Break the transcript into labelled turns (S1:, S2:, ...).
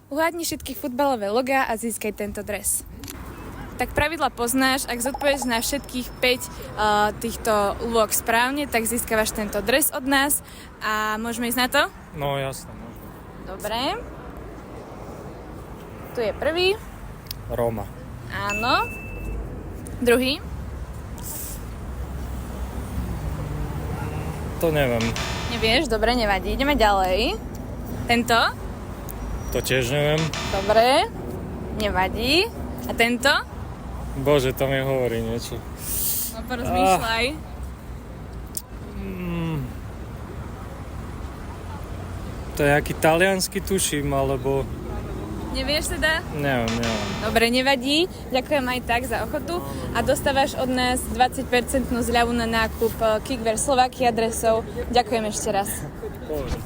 S1: Uhádni všetky futbalové logá a získaj tento dres. Tak pravidla poznáš, ak zodpovieš na všetkých 5 týchto úloh správne, tak získavaš tento dres od nás a môžeme ísť na to?
S2: No jasné, môžeme.
S1: Dobre. Tu je prvý.
S2: Roma.
S1: Áno. Druhý.
S2: To neviem.
S1: Nevieš? Dobre, nevadí. Ideme ďalej. Tento?
S2: To tiež neviem.
S1: Dobre. Nevadí. A tento?
S2: Bože, to mi hovorí niečo.
S1: No porozmýšľaj.
S2: To je aký taliansky, tuším, alebo...
S1: Nevieš teda?
S2: Neviem.
S1: Dobre, nevadí. Ďakujem aj tak za ochotu. A dostávaš od nás 20% zľavu na nákup Kickwear Slovakia dresov. Ďakujem ešte raz.
S2: Bože.